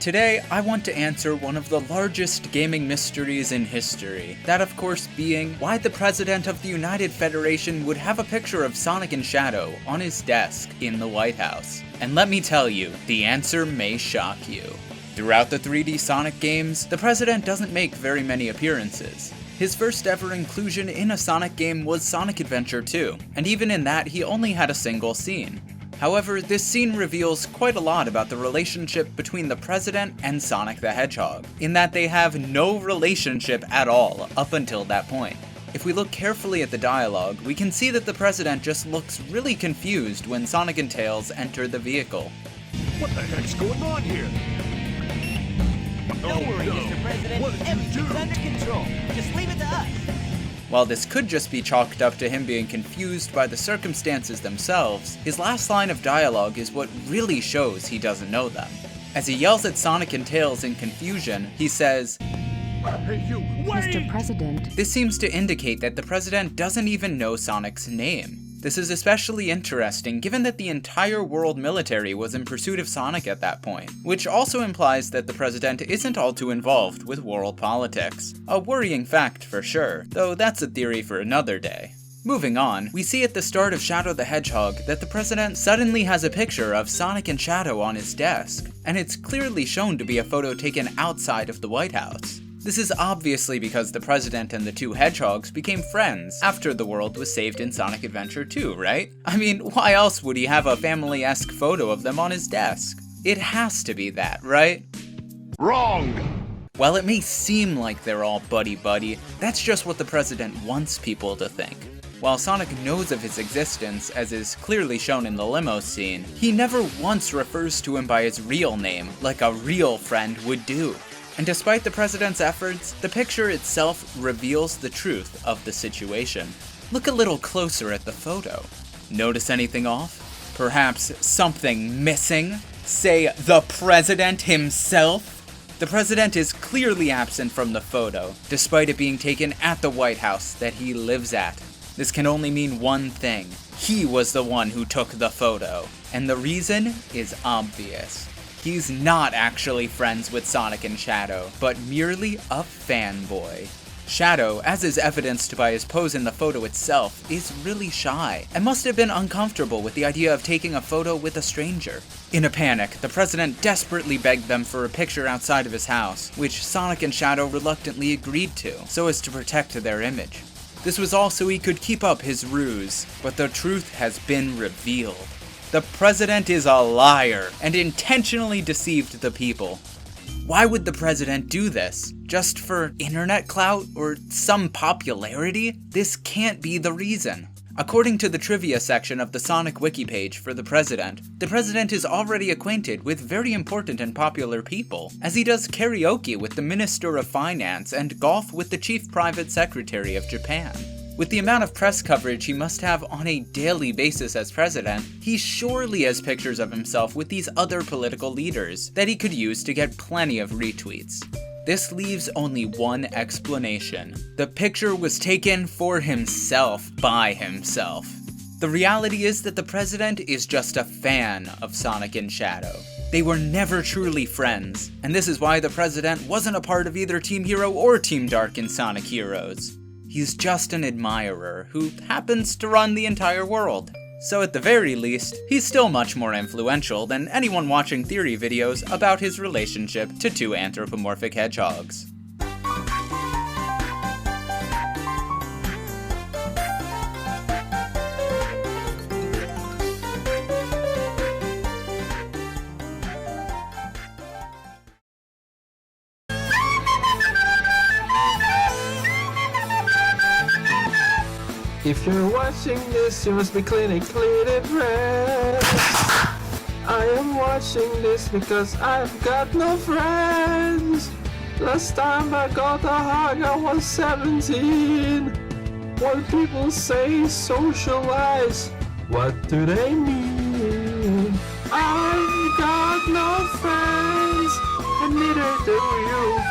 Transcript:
Today, I want to answer one of the largest gaming mysteries in history. That, of course, being why the President of the United Federation would have a picture of Sonic and Shadow on his desk in the White House. And let me tell you, the answer may shock you. Throughout the 3D Sonic games, the President doesn't make very many appearances. His first ever inclusion in a Sonic game was Sonic Adventure 2, and even in that he only had a single scene. However, this scene reveals quite a lot about the relationship between the President and Sonic the Hedgehog, in that they have no relationship at all up until that point. If we look carefully at the dialogue, we can see that the President just looks really confused when Sonic and Tails enter the vehicle. What the heck's going on here? Don't worry, Mr. President. Everything's under control. Just leave it to us. While this could just be chalked up to him being confused by the circumstances themselves, his last line of dialogue is what really shows he doesn't know them. As he yells at Sonic and Tails in confusion, he says, Hey you, wait! Mr. President. This seems to indicate that the President doesn't even know Sonic's name. This is especially interesting given that the entire world military was in pursuit of Sonic at that point, which also implies that the President isn't all too involved with world politics. A worrying fact for sure, though that's a theory for another day. Moving on, we see at the start of Shadow the Hedgehog that the President suddenly has a picture of Sonic and Shadow on his desk, and it's clearly shown to be a photo taken outside of the White House. This is obviously because the President and the two hedgehogs became friends after the world was saved in Sonic Adventure 2, right? I mean, why else would he have a family-esque photo of them on his desk? It has to be that, right? Wrong! While it may seem like they're all buddy-buddy, that's just what the President wants people to think. While Sonic knows of his existence, as is clearly shown in the limo scene, he never once refers to him by his real name, like a real friend would do. And despite the President's efforts, the picture itself reveals the truth of the situation. Look a little closer at the photo. Notice anything off? Perhaps something missing? Say, the President himself? The President is clearly absent from the photo, despite it being taken at the White House that he lives at. This can only mean one thing. He was the one who took the photo. And the reason is obvious. He's not actually friends with Sonic and Shadow, but merely a fanboy. Shadow, as is evidenced by his pose in the photo itself, is really shy, and must have been uncomfortable with the idea of taking a photo with a stranger. In a panic, the President desperately begged them for a picture outside of his house, which Sonic and Shadow reluctantly agreed to, so as to protect their image. This was all so he could keep up his ruse, but the truth has been revealed. The President is a liar and intentionally deceived the people. Why would the President do this? Just for internet clout or some popularity? This can't be the reason. According to the trivia section of the Sonic wiki page for the President is already acquainted with very important and popular people, as he does karaoke with the Minister of Finance and golf with the Chief Private Secretary of Japan. With the amount of press coverage he must have on a daily basis as president, he surely has pictures of himself with these other political leaders that he could use to get plenty of retweets. This leaves only one explanation. The picture was taken for himself, by himself. The reality is that the President is just a fan of Sonic and Shadow. They were never truly friends, and this is why the President wasn't a part of either Team Hero or Team Dark in Sonic Heroes. He's just an admirer who happens to run the entire world. So at the very least, he's still much more influential than anyone watching theory videos about his relationship to two anthropomorphic hedgehogs. If you're watching this, you must be clinically depressed. I am watching this because I've got no friends. Last time I got a hug, I was 17. When people say socialize, what do they mean? I've got no friends, and neither do you.